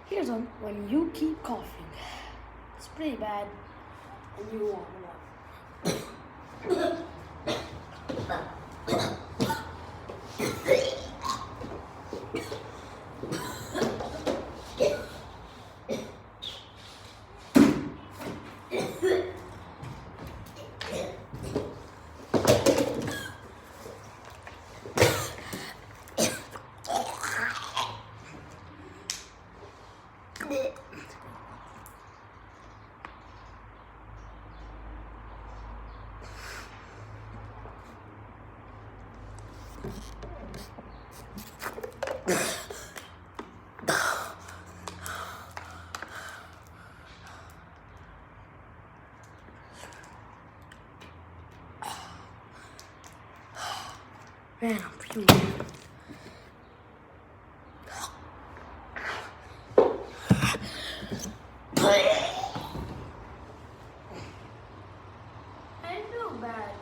Here's one when you keep coughing. It's pretty bad and you want one. Man, I'm fuming. I feel bad.